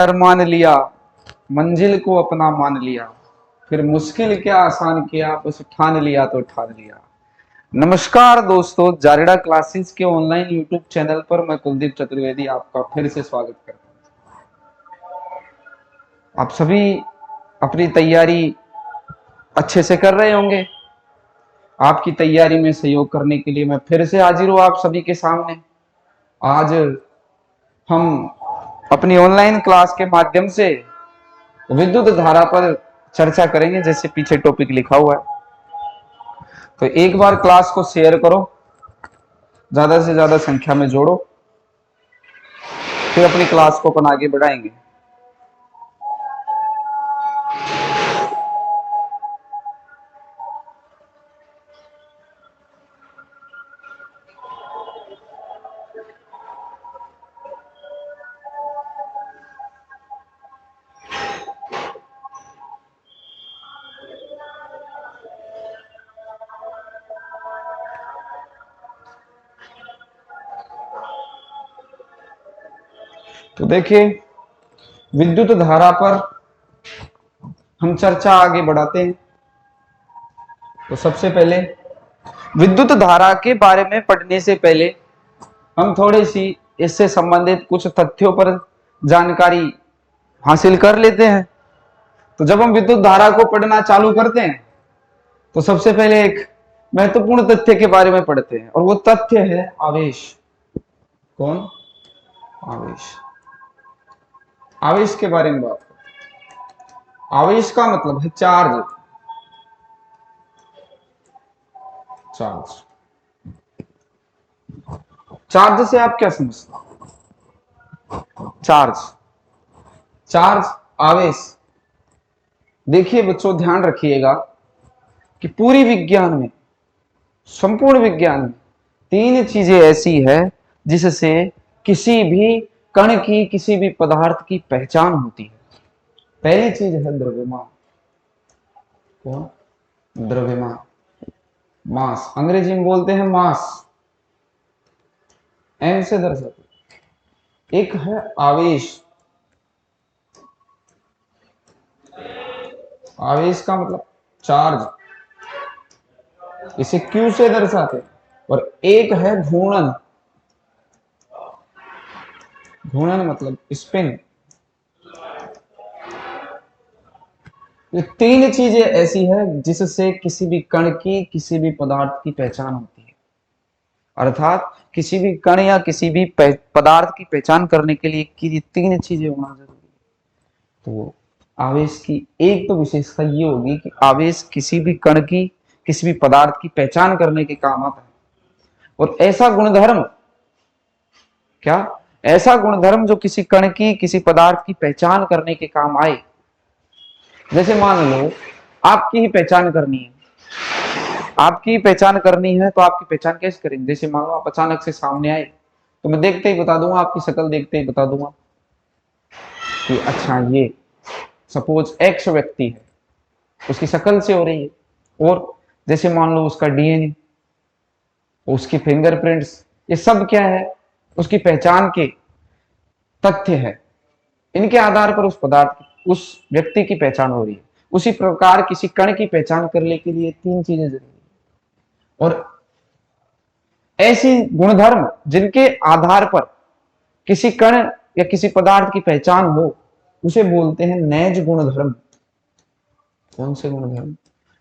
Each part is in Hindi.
कर मान लिया, मंजिल को अपना मान लिया, फिर मुश्किल क्या आसान किया, बस ठान लिया तो ठान लिया। नमस्कार दोस्तों, जारेडा क्लासेस के ऑनलाइन यूट्यूब चैनल पर मैं कुलदीप चतुर्वेदी आपका फिर से स्वागत करता हूं। आप सभी अपनी तैयारी अच्छे से कर रहे होंगे। आपकी तैयारी में सहयोग करने के लिए मैं फिर से हाजिर हूं आप सभी के सामने। आज हम अपनी ऑनलाइन क्लास के माध्यम से विद्युत धारा पर चर्चा करेंगे, जैसे पीछे टॉपिक लिखा हुआ है। तो एक बार क्लास को शेयर करो, ज्यादा से ज्यादा संख्या में जोड़ो, फिर अपनी क्लास को अपन आगे बढ़ाएंगे। तो देखिए, विद्युत धारा पर हम चर्चा आगे बढ़ाते हैं। तो सबसे पहले विद्युत धारा के बारे में पढ़ने से पहले हम थोड़ी सी इससे संबंधित कुछ तथ्यों पर जानकारी हासिल कर लेते हैं। तो जब हम विद्युत धारा को पढ़ना चालू करते हैं तो सबसे पहले एक महत्वपूर्ण तथ्य के बारे में पढ़ते हैं, और वो तथ्य है आवेश। कौन? आवेश। आवेश के बारे में बात करते हैं। आवेश का मतलब है चार्ज। चार्ज चार्ज से आप क्या समझते हैं? चार्ज, चार्ज, आवेश। देखिए बच्चों, ध्यान रखिएगा कि पूरी विज्ञान में, संपूर्ण विज्ञान में तीन चीजें ऐसी है जिससे किसी भी कण की, किसी भी पदार्थ की पहचान होती है। पहली चीज है द्रव्यमान। कौन? द्रव्यमान, मास। अंग्रेजी में बोलते हैं मास, एम से दर्शाते। एक है आवेश। आवेश का मतलब चार्ज, इसे क्यू से दर्शाते। और एक है घूर्णन। घूर्णन मतलब स्पिन। ये तीन चीजें ऐसी है जिससे किसी भी कण की, किसी भी पदार्थ की पहचान होती है। अर्थात किसी भी कण या किसी भी पदार्थ की पहचान करने के लिए कि तीन चीजें होना जरूरी है। तो आवेश की एक तो विशेषता ये होगी कि आवेश किसी भी कण की, किसी भी पदार्थ की पहचान करने के काम आता है। और ऐसा गुणधर्म, क्या? ऐसा गुणधर्म जो किसी कण की, किसी पदार्थ की पहचान करने के काम आए। जैसे मान लो आपकी ही पहचान करनी है, आपकी पहचान करनी है, तो आपकी पहचान कैसे करेंगे? जैसे मान लो आप अचानक से सामने आए तो मैं देखते ही बता दूंगा, आपकी शक्ल देखते ही बता दूंगा कि अच्छा ये सपोज एक्स व्यक्ति है, उसकी शक्ल से हो रही है। और जैसे मान लो उसका डीएनए, उसकी फिंगरप्रिंट्स, ये सब क्या है? उसकी पहचान के तथ्य है। इनके आधार पर उस पदार्थ की, उस व्यक्ति की पहचान हो रही है। उसी प्रकार किसी कण की पहचान करने के लिए तीन चीजें जरूरी है। और ऐसी गुणधर्म जिनके आधार पर किसी कण या किसी पदार्थ की पहचान हो, उसे बोलते हैं नैज गुणधर्म। कौन से गुणधर्म?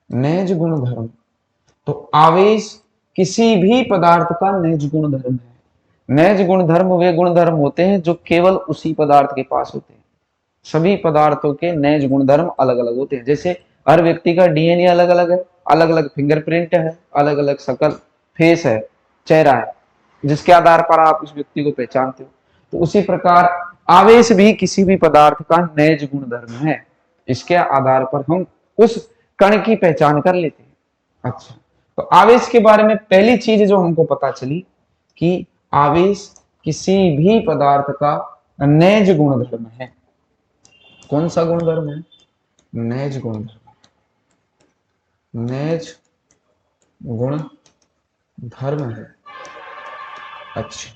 नैज गुणधर्म। तो आवेश किसी भी पदार्थ का नैज गुणधर्म है। नैज गुणधर्म वे गुणधर्म होते हैं जो केवल उसी पदार्थ के पास होते हैं। सभी पदार्थों के नैज गुणधर्म अलग अलग होते हैं। जैसे हर व्यक्ति का डीएनए अलग अलग है, अलग अलग फिंगरप्रिंट है, अलग अलग शक्ल, फेस है, चेहरा है, जिसके आधार पर आप उस व्यक्ति को पहचानते हो। तो उसी प्रकार आवेश भी किसी भी पदार्थ का नैज गुणधर्म है। इसके आधार पर हम उस कण की पहचान कर लेते हैं। अच्छा, तो आवेश के बारे में पहली चीज जो हमको पता चली कि आवेश किसी भी पदार्थ का नैज गुणधर्म है। कौन सा गुणधर्म है? नैज गुणधर्म। नैज गुण धर्म है। अच्छा,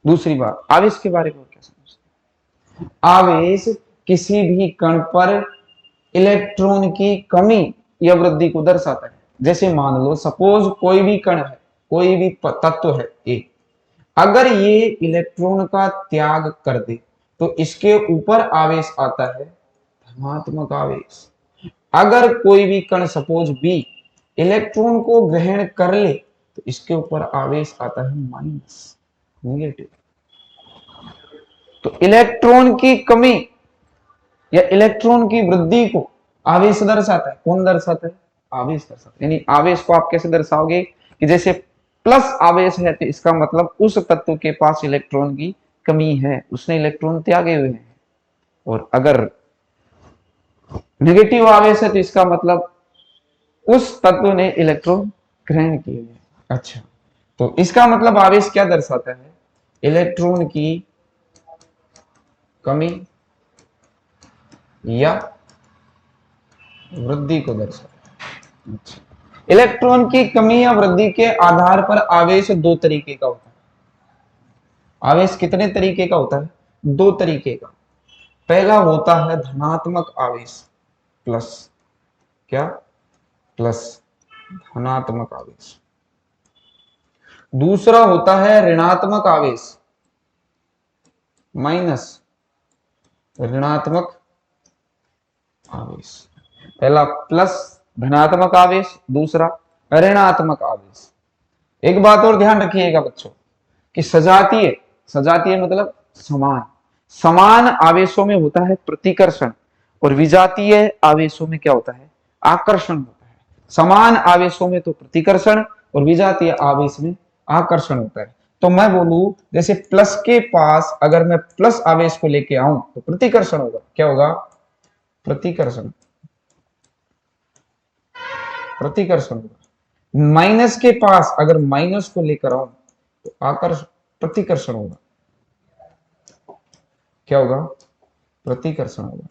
दूसरी बात, आवेश के बारे में क्या समझते आवेश किसी भी कण पर इलेक्ट्रॉन की कमी या वृद्धि को दर्शाता है। जैसे मान लो सपोज कोई भी कण है, कोई भी तत्व है ए, अगर ये इलेक्ट्रॉन का त्याग कर दे तो इसके ऊपर आवेश आता है धनात्मक आवेश। अगर कोई भी कण सपोज बी इलेक्ट्रॉन को ग्रहण कर ले तो इसके ऊपर आवेश आता है माइनस, नेगेटिव। तो इलेक्ट्रॉन की कमी या इलेक्ट्रॉन की वृद्धि को आवेश दर्शाता है। कौन दर्शाता है? आवेश दर्शाता है। यानी आवेश को आप कैसे दर्शाओगे कि जैसे प्लस आवेश है तो इसका मतलब उस तत्व के पास इलेक्ट्रॉन की कमी है, उसने इलेक्ट्रॉन त्यागे हुए हैं। और अगर नेगेटिव आवेश है तो इसका मतलब उस तत्व ने इलेक्ट्रॉन ग्रहण किए हैं। अच्छा, तो इसका मतलब आवेश क्या दर्शाता है? इलेक्ट्रॉन की कमी या वृद्धि को दर्शाता है। अच्छा, इलेक्ट्रॉन की कमी या वृद्धि के आधार पर आवेश दो तरीके का होता है। आवेश कितने तरीके का होता है? दो तरीके का। पहला होता है धनात्मक आवेश, प्लस क्या? प्लस धनात्मक आवेश। दूसरा होता है ऋणात्मक आवेश, माइनस ऋणात्मक आवेश। पहला प्लस धनात्मक आवेश, दूसरा ऋणात्मक आवेश। एक बात और ध्यान रखिएगा बच्चों कि सजातीय, सजातीय मतलब समान, समान आवेशों में होता है प्रतिकर्षण और विजातीय आवेशों में क्या होता है? आकर्षण होता है। समान आवेशों में तो प्रतिकर्षण और विजातीय आवेश में आकर्षण होता है। तो मैं बोलूं जैसे प्लस के पास अगर मैं प्लस आवेश को लेके आऊं तो प्रतिकर्षण होगा। क्या होगा? प्रतिकर्षण, प्रतिकर्षण होगा। माइनस के पास अगर माइनस को लेकर आऊं तो आकर्षण, प्रतिकर्षण होगा। क्या होगा? प्रतिकर्षण होगा।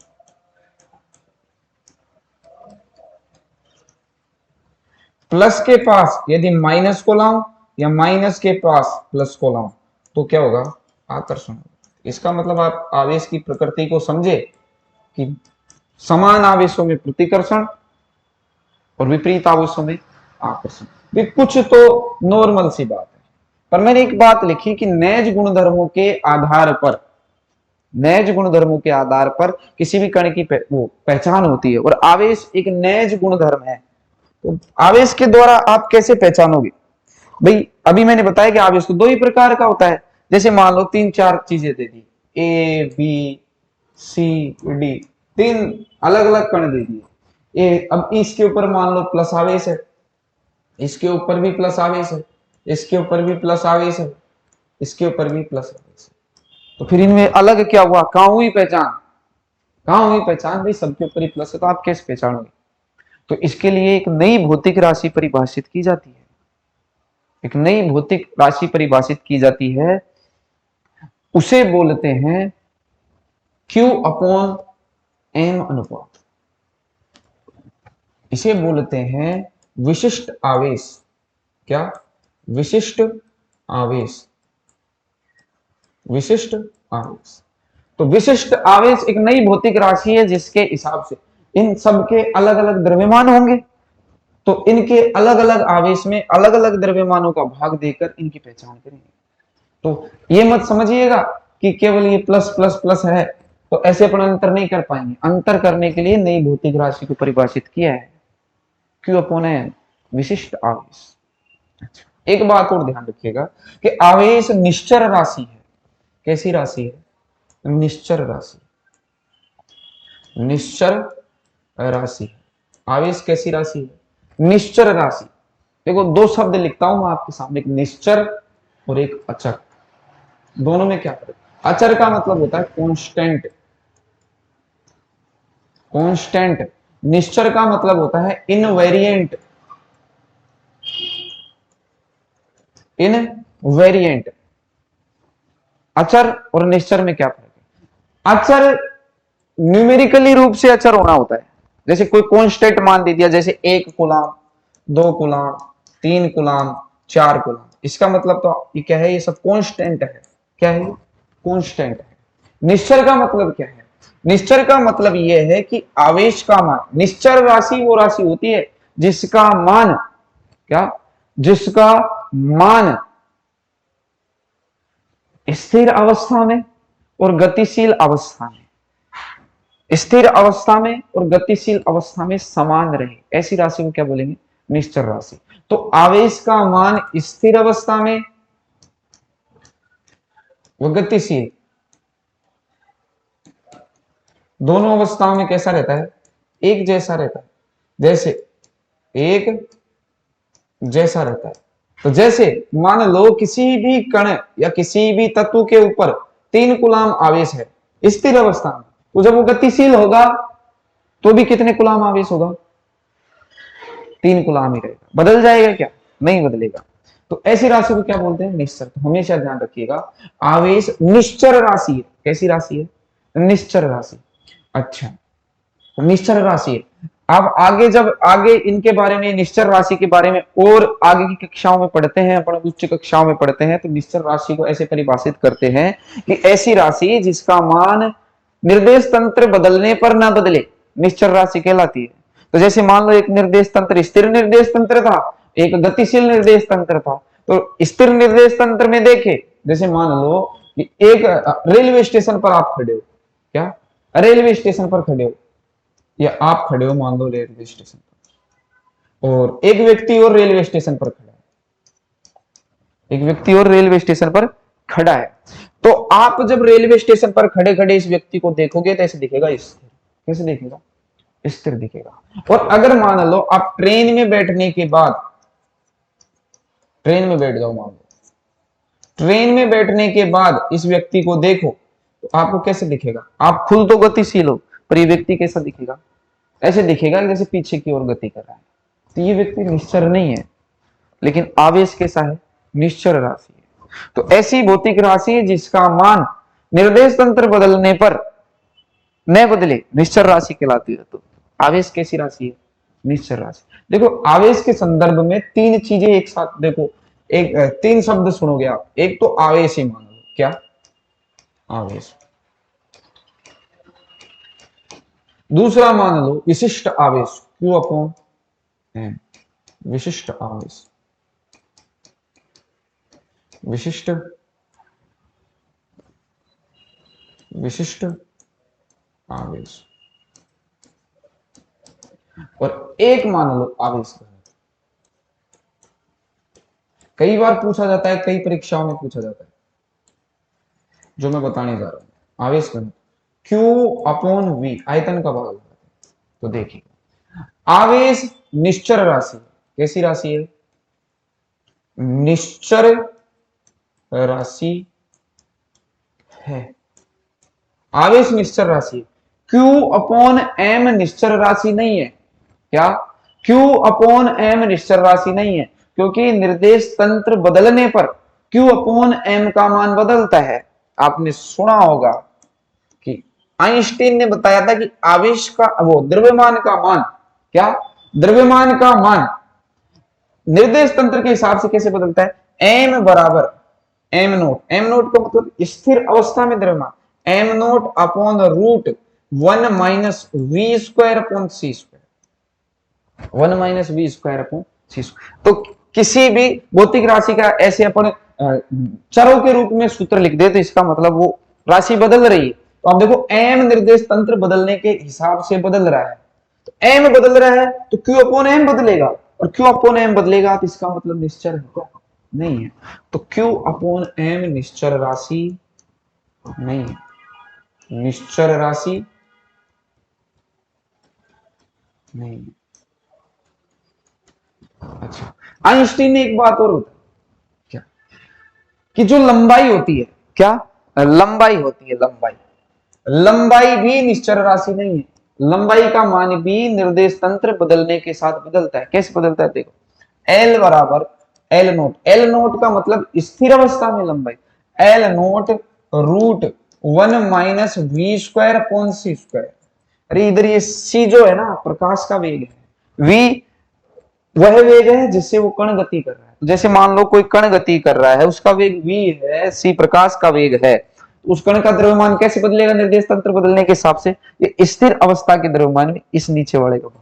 प्लस के पास यदि माइनस को लाऊं या माइनस के पास प्लस को लाऊं तो क्या होगा? आकर्षण होगा। इसका मतलब आप आवेश की प्रकृति को समझे कि समान आवेशों में प्रतिकर्षण और विपरीत आवेशों में आकर्षण। ये कुछ तो नॉर्मल सी बात है, पर मैंने एक बात लिखी कि नैज गुणधर्मों के आधार पर, नैज गुणधर्मों के आधार पर किसी भी कण की वो पहचान होती है और आवेश एक नैज गुणधर्म है। तो आवेश के द्वारा आप कैसे पहचानोगे? भाई अभी मैंने बताया कि आवेश तो दो ही प्रकार का होता है। जैसे मान लो तीन चार चीजें दे दी, ए बी सी डी, तीन अलग अलग कण दे दिए। ए, अब इसके ऊपर मान लो प्लस आवेश है, इसके ऊपर भी प्लस आवेश है, इसके ऊपर भी प्लस आवेश है, इसके ऊपर भी प्लस आवेश है। तो फिर इनमें अलग क्या हुआ? कहां हुई पहचान? कहां हुई पहचान? भाई सबके ऊपर ही प्लस है तो आप कैसे पहचानोगे? तो इसके लिए एक नई भौतिक राशि परिभाषित की जाती है, एक नई भौतिक राशि परिभाषित की जाती है, उसे बोलते हैं Q अपॉन M अनुपात। इसे बोलते हैं विशिष्ट आवेश। क्या? विशिष्ट आवेश, विशिष्ट आवेश। तो विशिष्ट आवेश एक नई भौतिक राशि है जिसके हिसाब से इन सबके अलग अलग द्रव्यमान होंगे, तो इनके अलग अलग आवेश में अलग अलग द्रव्यमानों का भाग देकर इनकी पहचान करेंगे। तो ये मत समझिएगा कि केवल ये प्लस प्लस प्लस है तो ऐसे अपन अंतर नहीं कर पाएंगे। अंतर करने के लिए नई भौतिक राशि को परिभाषित किया है, Q अपॉन M, विशिष्ट आवेश। अच्छा, एक बात और ध्यान रखिएगा कि आवेश निश्चर राशि है। कैसी राशि है? निश्चर राशि, निश्चर राशि। आवेश कैसी राशि है? निश्चर राशि। देखो दो शब्द लिखता हूं मैं आपके सामने, एक निश्चर और एक अचर। दोनों में क्या फर्क? अचर का मतलब होता है कांस्टेंट, कांस्टेंट। निश्चर का मतलब होता है इनवेरिएंट, इनवेरिएंट। अचर और निश्चर में क्या फर्क है? अचर न्यूमेरिकली रूप से अचर होना होता है। जैसे कोई कांस्टेंट मान दे दिया, जैसे 1 कूलाम, 2 कूलाम, 3 कूलाम, 4 कूलाम। इसका मतलब तो ये क्या है? ये सब कांस्टेंट है। क्या है? कांस्टेंट है। निश्चर का मतलब क्या है? निश्चर का मतलब यह है कि आवेश का मान, निश्चर राशि वो राशि होती है जिसका मान क्या, जिसका मान स्थिर अवस्था में और गतिशील अवस्था में, स्थिर अवस्था में और गतिशील अवस्था में समान रहे, ऐसी राशि को क्या बोलेंगे? निश्चर राशि। तो आवेश का मान स्थिर अवस्था में व गतिशील, दोनों अवस्थाओं में कैसा रहता है? एक जैसा रहता है। जैसे एक जैसा रहता है। तो जैसे मान लो किसी भी कण या किसी भी तत्व के ऊपर 3 कूलाम आवेश है स्थिर अवस्था में, तो जब वो गतिशील होगा तो भी कितने कूलाम आवेश होगा? 3 कूलाम ही रहेगा। बदल जाएगा क्या? नहीं बदलेगा। तो ऐसी राशि को क्या बोलते हैं? निश्चर। तो हमेशा ध्यान रखिएगा, आवेश निश्चर राशि है। कैसी राशि है? निश्चर राशि। अच्छा, निश्चर राशि है। अब आगे जब आगे इनके बारे में, निश्चर राशि के बारे में और आगे की कक्षाओं में पढ़ते हैं, अपन उच्च कक्षाओं में पढ़ते हैं, तो निश्चर राशि को ऐसे परिभाषित करते हैं कि ऐसी राशि जिसका मान निर्देश तंत्र बदलने पर ना बदले, निश्चर राशि कहलाती है। तो जैसे मान लो एक निर्देश तंत्र स्थिर निर्देश तंत्र था, एक गतिशील निर्देश तंत्र था। तो स्थिर निर्देश तंत्र में देखे, जैसे मान लो कि एक रेलवे स्टेशन पर आप खड़े हो, क्या रेलवे स्टेशन पर खड़े हो, या आप खड़े हो मान लो रेलवे स्टेशन पर, और एक व्यक्ति और रेलवे स्टेशन पर खड़ा है, एक व्यक्ति और रेलवे स्टेशन पर खड़ा है। तो आप जब रेलवे स्टेशन पर खड़े खड़े इस व्यक्ति को देखोगे तो ऐसे दिखेगा स्थिर। कैसे दिखेगा? स्थिर दिखेगा। और अगर मान लो आप ट्रेन में बैठने के बाद, ट्रेन में बैठ जाओ मान लो, ट्रेन में बैठने के बाद इस व्यक्ति को देखो तो आपको कैसे दिखेगा? आप खुद तो गतिशील हो, पर ये व्यक्ति कैसा दिखेगा? ऐसे दिखेगा जैसे पीछे की ओर गति कर रहा है। तो ये व्यक्ति निश्चर नहीं है, लेकिन आवेश कैसा है? निश्चर राशि है। तो ऐसी भौतिक राशि है जिसका मान निर्देश तंत्र बदलने पर न बदले, निश्चर राशि कहलाती है। तो आवेश कैसी राशि है? निश्चर राशि। देखो आवेश के संदर्भ में 3 चीजें एक साथ देखो, एक 3 शब्द सुनोगे आप। एक तो आवेश ही मान लो, क्या? आवेश। दूसरा मान लो विशिष्ट आवेश, Q अपॉन M, विशिष्ट आवेश, विशिष्ट विशिष्ट आवेश। और एक मान लो आवेश घनत्व। कई बार पूछा जाता है, कई परीक्षाओं में पूछा जाता है, जो मैं बताने जा रहा हूं, आवेश घनत्व Q अपॉन V, आयतन का भाग। तो देखिए, आवेश निश्चर राशि। कैसी राशि है? निश्चर राशि है। आवेश निश्चर राशि। Q अपॉन M निश्चर राशि नहीं है। क्या? Q अपॉन M निश्चर राशि नहीं है, क्योंकि निर्देश तंत्र बदलने पर Q अपॉन M का मान बदलता है। आपने सुना होगा कि आइंस्टीन ने बताया था कि आवेश का, वो द्रव्यमान का मान, क्या? द्रव्यमान का मान निर्देश तंत्र के हिसाब से कैसे बदलता है? M बराबर एम नोट। एम नोट का मतलब स्थिर अवस्था में द्रव्यमान, M naught upon root 1 minus V square upon C square, 1 minus V square upon C square. तो किसी भी भौतिक राशि का ऐसे अपन चरों के रूप में सूत्र लिख दे तो इसका मतलब वो राशि बदल रही है। तो आप देखो एम निर्देश तंत्र बदलने के हिसाब से बदल रहा है, तो एम बदल रहा है तो क्यू अपॉन एम बदलेगा, और क्यू अपॉन एम बदलेगा तो इसका मतलब निश्चर है क्या? नहीं है। तो Q अपॉन M निश्चर राशि नहीं है, निश्चर राशि नहीं है। अच्छा, आइंस्टीन ने एक बात और बताई, क्या? कि जो लंबाई होती है, क्या लंबाई होती है, लंबाई, लंबाई भी निश्चर राशि नहीं है। लंबाई का मान भी निर्देश तंत्र बदलने के साथ बदलता है। कैसे बदलता है? देखो, L बराबर एल नोट। एल नोट का मतलब स्थिर अवस्था में लंबाई, L naught root 1 minus V square upon C square. अरे इधर ये सी जो है ना, प्रकाश का वेग है, वी वह वेग है जिससे वो कण गति कर रहा है। जैसे मान लो कोई कण गति कर रहा है, उसका वेग v है, सी प्रकाश का वेग है। तो उस कण का द्रव्यमान कैसे बदलेगा निर्देश तंत्र बदलने के हिसाब से? ये स्थिर अवस्था के द्रव्यमान में इस नीचे वाले का भाग।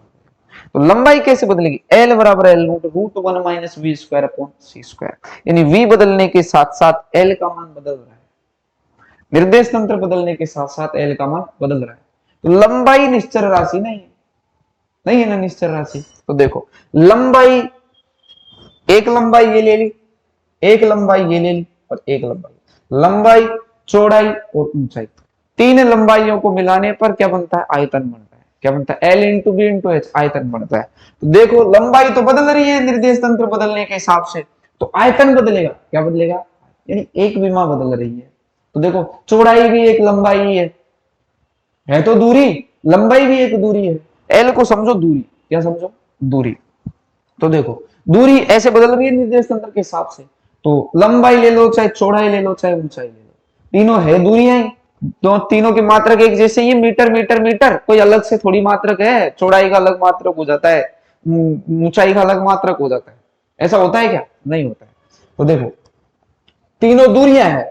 तो लंबाई कैसे बदलेगी? L बराबर L root 1 minus V square upon C square, यानी v बदलने के साथ साथ L का मान बदल रहा है, निर्देश तंत्र बदलने के साथ साथ L का मान बदल रहा है। तो लंबाई निश्चर राशि नहीं है, नहीं है ना निश्चर राशि। तो देखो लंबाई, एक लंबाई ये ले ली, एक लंबाई ये ले ली और एक लंबाई, लंबाई चौड़ाई और ऊंचाई, तीन लंबाइयों को मिलाने पर क्या बनता है? आयतन बनता है। क्या बनता है? L into B into H, आयतन बनता है। तो देखो लंबाई तो बदल रही है निर्देश तंत्र बदलने के हिसाब से, तो आयतन बदलेगा। क्या बदलेगा? यानी एक विमा बदल रही है। तो देखो चौड़ाई भी एक लंबाई है तो दूरी, लंबाई भी एक दूरी है। L को समझो दूरी, क्या समझो? दूरी। तो देखो दूरी ऐसे बदल रही है निर्देश तंत्र के हिसाब से, तो लंबाई ले लो चाहे चौड़ाई ले लो चाहे ऊंचाई ले लो, तीनों है दूरियां ही। दो तीनों की मात्रक एक जैसे, ये मीटर मीटर मीटर, कोई अलग से थोड़ी मात्रक है, चौड़ाई का अलग मात्रक हो जाता है, ऊंचाई का अलग मात्रक हो जाता है, ऐसा होता है क्या? नहीं होता है। तो देखो तीनों दूरियां हैं,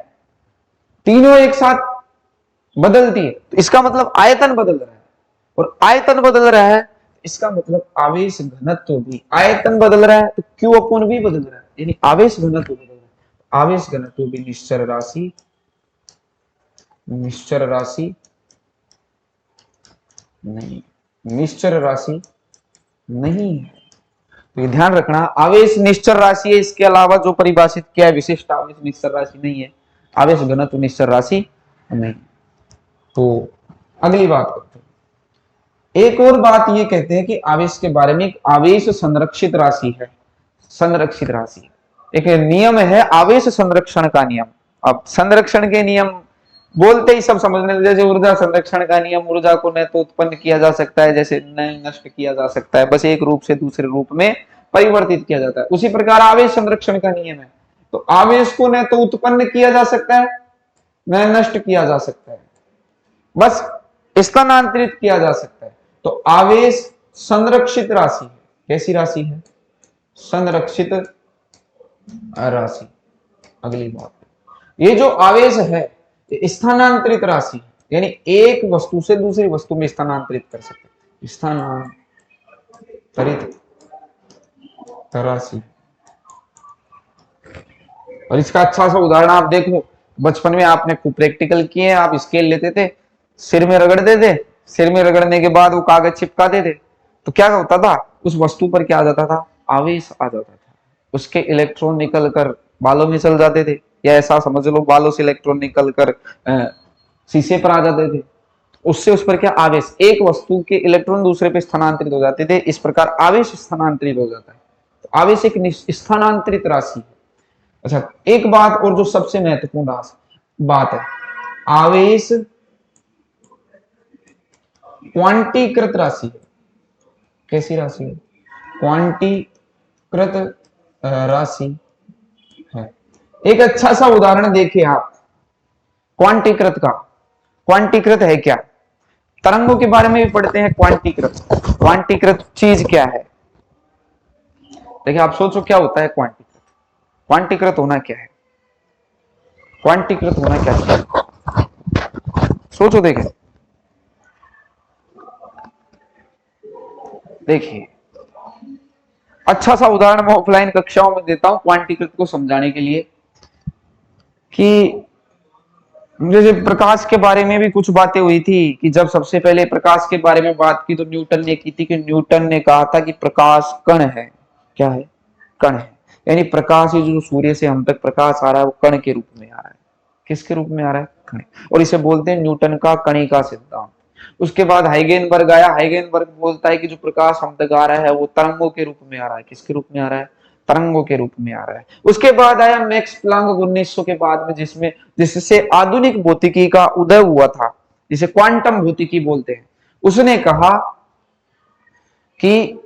तीनों एक साथ बदलती है, तो इसका मतलब आयतन बदल रहा है, और आयतन बदल रहा है इसका मतलब आवेश घनत्व भी, आयतन बदल रहा है तो Q अपॉन V बदल रहा है, यानी आवेश घनत्व बदल रहा है। आवेश घनत्व भी निश्चर राशि, निश्चर राशि नहीं, निश्चर राशि नहीं है। तो ये ध्यान रखना, आवेश निश्चर राशि है, इसके अलावा जो परिभाषित किया है विशिष्ट आवेश निश्चर राशि नहीं है, आवेश घनत्व निश्चर राशि नहीं। तो अगली बात करते हैं, एक और बात ये कहते हैं कि आवेश के बारे में, एक आवेश संरक्षित राशि है, संरक्षित राशि एक नियम है, आवेश संरक्षण का नियम। अब संरक्षण के नियम बोलते ही सब समझने, जैसे ऊर्जा संरक्षण का नियम, ऊर्जा को न तो उत्पन्न किया जा सकता है जैसे न नष्ट किया जा सकता है, बस एक रूप से दूसरे रूप में परिवर्तित किया जाता है, उसी प्रकार आवेश संरक्षण का नियम है। तो आवेश को न तो उत्पन्न किया जा सकता है न नष्ट किया जा सकता है, बस स्थानांतरित किया जा सकता है। तो आवेश संरक्षित राशि है। कैसी राशि है? संरक्षित राशि। अगली बात, ये जो आवेश है स्थानांतरित राशि, यानी एक वस्तु से दूसरी वस्तु में स्थानांतरित कर सकते, स्थानांतरित राशि। और इसका अच्छा सा उदाहरण आप देखो, बचपन में आपने खूब प्रैक्टिकल किए, आप स्केल लेते थे, सिर में रगड़ते थे, सिर में रगड़ने के बाद वो कागज चिपकाते थे, तो क्या होता था? उस वस्तु पर क्या आ जाता था? आवेश आ जाता था, उसके इलेक्ट्रॉन निकल कर बालों में चल जाते थे, या ऐसा समझ लो बालों से इलेक्ट्रॉन निकल कर शीशे पर आ जाते थे, उससे उस पर क्या आवेश, एक वस्तु के इलेक्ट्रॉन दूसरे पे स्थानांतरित हो जाते थे, इस प्रकार आवेश स्थानांतरित हो जाता है। तो आवेश एक स्थानांतरित राशि है। अच्छा एक बात और जो सबसे महत्वपूर्ण बात है, आवेश क्वांटीकृत राशि है। कैसी राशि है? क्वांटीकृत राशि है। एक अच्छा सा उदाहरण देखिए आप क्वांटीकृत का। क्वांटीकृत है क्या? तरंगों के बारे में भी पढ़ते हैं क्वांटीकृत। क्वांटीकृत चीज क्या है? देखिए आप सोचो क्या होता है क्वांटीकृत? क्वांटीकृत होना क्या है? क्वांटीकृत होना क्या है? सोचो, देखिए देखिए अच्छा सा उदाहरण मैं ऑफलाइन कक्षाओं में देता हूं क्वांटीकृत को समझाने के लिए, कि जैसे प्रकाश के बारे में भी कुछ बातें हुई थी कि जब सबसे पहले प्रकाश के बारे में बात की तो न्यूटन ने की थी, कि न्यूटन ने कहा था कि प्रकाश कण है। क्या है? कण है, यानी प्रकाश जो सूर्य से हम तक प्रकाश आ रहा है वो कण के रूप में आ रहा है। किसके रूप में आ रहा है? कण। और इसे बोलते हैं न्यूटन का कणिका सिद्धांत। उसके बाद हाइगेनबर्ग आया, हाइगेनबर्ग बोलता है कि जो प्रकाश हम तक आ रहा है वो तरंगों के रूप में आ रहा है। किसके रूप में आ रहा है? तरंगों के रूप में आ रहा है। उसके बाद आया मैक्स प्लांक 1900 के बाद में, जिससे आधुनिक भौतिकी का उदय हुआ था, जिसे क्वांटम भौतिकी बोलते हैं। उसने कहा कि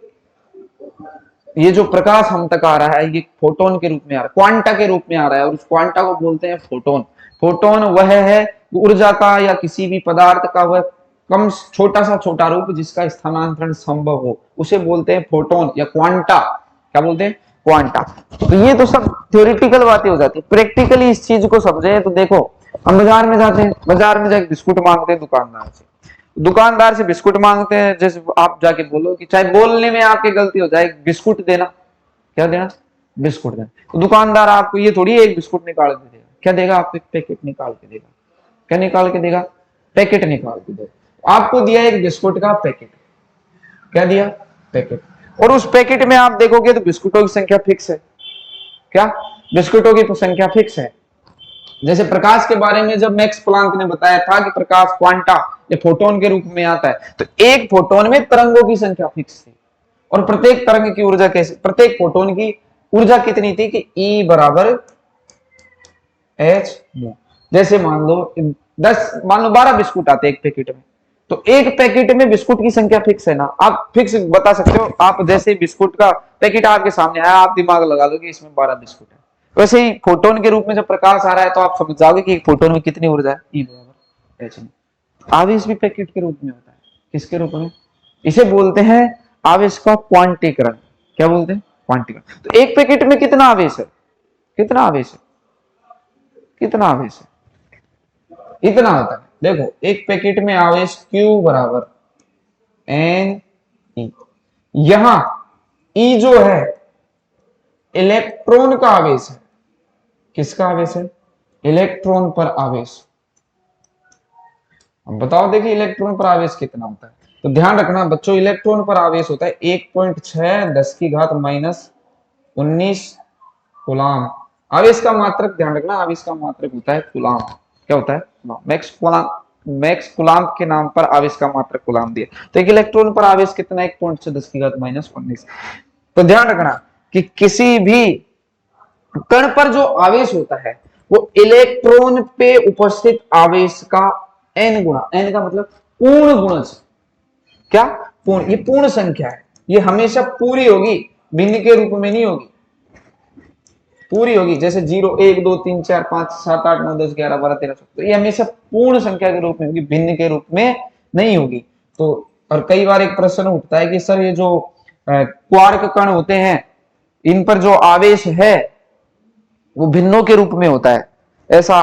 ये जो प्रकाश हम तक आ रहा है ये फोटोन के रूप में आ रहा है, क्वांटा के रूप में आ रहा है, और उस क्वांटा को बोलते हैं फोटोन। फोटोन वह है ऊर्जा का या किसी भी पदार्थ का वह कम छोटा सा छोटा रूप जिसका स्थानांतरण संभव हो, उसे बोलते हैं फोटोन या क्वांटा। क्या बोलते हैं? क्वांटा। तो ये तो सब थ्योरेटिकल बातें हो जाती है। प्रैक्टिकली इस चीज को समझे तो देखो हम बाजार में जाते हैं, बाजार में जाके बिस्कुट मांगते हैं दुकानदार से, दुकानदार से बिस्कुट मांगते हैं। जैसे आप जाके बोलो कि चाहे बोलने में आपकी गलती हो जाए, बिस्कुट देना, क्या देना, बिस्कुट देना, तो दुकानदार आपको ये थोड़ी एक बिस्कुट निकाल के देगा, क्या देगा, आपको एक पैकेट निकाल के देगा। क्या निकाल के देगा, पैकेट निकाल के देगा। आपको दिया एक बिस्कुट का पैकेट, क्या दिया, पैकेट, और उस पैकेट में आप देखोगे तो बिस्कुटों की संख्या फिक्स है। क्या, बिस्कुटों की तो संख्या फिक्स है। जैसे प्रकाश के बारे में जब मैक्स प्लांक ने बताया था कि प्रकाश क्वांटा या फोटोन के रूप में आता है, तो एक फोटोन में तरंगों की संख्या फिक्स थी, और प्रत्येक तरंग की ऊर्जा कैसे, प्रत्येक फोटोन की ऊर्जा कितनी थी कि E बराबर एच म्यू। जैसे मान लो 12 बिस्कुट आते हैं एक पैकेट में, तो एक पैकेट में बिस्कुट की संख्या फिक्स है ना, आप फिक्स बता सकते हो। आप जैसे बिस्कुट का पैकेट आपके सामने आया, आप दिमाग लगा लो कि इसमें 12 बिस्कुट है। वैसे ही फोटोन के रूप में जब प्रकाश आ रहा है तो आप समझ जाओगे कि एक फोटोन में कितनी ऊर्जा है, E बराबर एच म्यू। आवेश भी पैकेट के रूप में होता है, किसके रूप में, इसे बोलते हैं आवेश का क्वांटीकरण। क्या बोलते हैं, क्वांटीकरण। तो एक पैकेट में कितना आवेश है, कितना आवेश है, कितना आवेश है, इतना होता है। देखो एक पैकेट में आवेश Q बराबर एन ई। यहां E जो है इलेक्ट्रॉन का आवेश है, किसका आवेश है, इलेक्ट्रॉन पर आवेश। अब बताओ, देखिए इलेक्ट्रॉन पर आवेश कितना होता है, तो ध्यान रखना बच्चों, इलेक्ट्रॉन पर आवेश होता है 1.6 10 की घात -19 कूलाम। आवेश का मात्रक ध्यान रखना, आवेश का मात्रक होता है कूलाम। क्या होता है, मैक्स कूलाम, मैक्स कूलाम के नाम पर आवेश का मात्रक कूलाम दिया। तो एक इलेक्ट्रॉन पर आवेश कितना, 1.6 10 की घात -19। तो ध्यान रखना कि किसी भी कण पर जो आवेश होता है वो इलेक्ट्रॉन पे उपस्थित आवेश का n गुणा, n का मतलब पूर्ण गुणज, क्या, पूर्ण, ये पूर्ण संख्या है, ये हमेशा पूरी होगी, भिन्न के रूप में नहीं होगी, पूरी होगी। जैसे 0 1 2 3 4 5 7 8 9 10 11 12 13 14, तो ये हमेशा पूर्ण संख्या के रूप में होगी, भिन्न के रूप में नहीं होगी। तो और कई बार एक प्रश्न उठता है कि सर ये जो क्वार्क कण होते हैं, इन पर जो आवेश है वो भिन्नों के रूप में होता है, ऐसा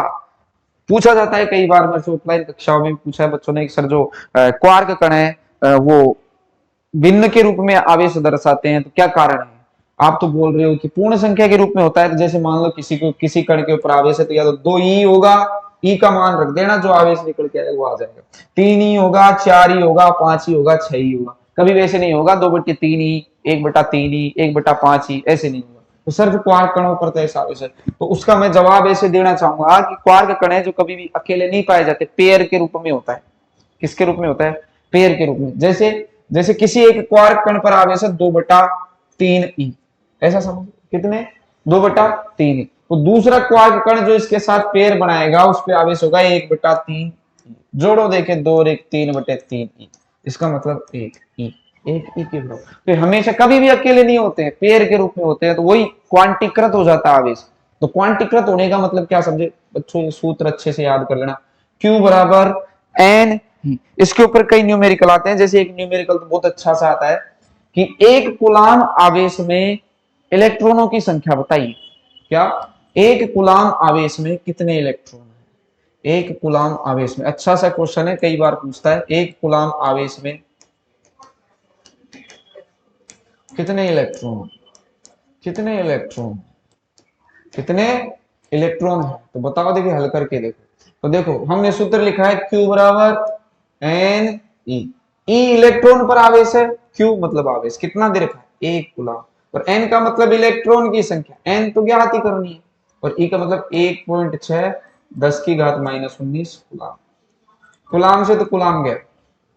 पूछा जाता है कई बार। मेरे से ऑफलाइन कक्षाओं में पूछा है बच्चों ने कि सर जो क्वार्क कण है वो भिन्न के रूप में आवेश दर्शाते हैं, तो क्या कारण है। आप तो बोल रहे हो कि पूर्ण संख्या के रूप में होता है, तो जैसे मान लो किसी कण के ऊपर आवेश है, तो या तो 2E होगा, E का मान रख देना, जो आवेश निकल के आएगा वो आ जाएगा, 3E होगा, 4E होगा, 5E होगा, 6E होगा। कभी वैसे नहीं होगा 2/3E 1/3E 1/5E, ऐसे नहीं होगा। तो सर जो क्वार्क कणों पर तो ऐसा आवेश है, तो उसका मैं जवाब ऐसे देना चाहूंगा कि क्वार्क कण है जो कभी भी अकेले नहीं पाए जाते, पेयर के रूप में होता है। किसके रूप में होता है, पेयर के रूप में। जैसे जैसे किसी एक क्वार्क कण पर आवेश है 2/3E, ऐसा समझ, कितने, 2/3E। तो दूसरा क्वार्क कण जो इसके साथ पेयर बनाएगा उस पे आवेश होगा 1/3। जोड़ो देखे 2 और 1 3/3E, इसका मतलब 1E, 1E के बराबर। तो हमेशा कभी भी अकेले नहीं होते हैं, पेयर के रूप में होते हैं, तो वही क्वांटीकृत हो जाता है आवेश। तो क्वांटीकृत होने का मतलब क्या समझे बच्चों, ये सूत्र अच्छे से याद कर लेना, Q बराबर N। इसके ऊपर कई न्यूमेरिकल आते हैं, जैसे एक न्यूमेरिकल तो बहुत अच्छा सा आता है कि एक कूलाम आवेश में इलेक्ट्रॉनों की संख्या बताइए। क्या, एक कूलाम आवेश में कितने इलेक्ट्रॉन है, एक कूलाम आवेश में। अच्छा सा क्वेश्चन है, कई बार पूछता है, एक कूलाम आवेश में कितने इलेक्ट्रॉन, कितने इलेक्ट्रॉन, कितने इलेक्ट्रॉन है, तो बताओ, देखिए हल करके देखो। तो देखो हमने सूत्र लिखा है Q बराबर N E। E इलेक्ट्रॉन पर आवेश है, Q मतलब आवेश कितना दे रखा है, एक कूलाम, और N का मतलब इलेक्ट्रॉन की संख्या, N तो ज्ञात ही करनी है, और E का मतलब 1.6 10 की घात -19 कूलाम। कूलाम से तो कूलाम गया,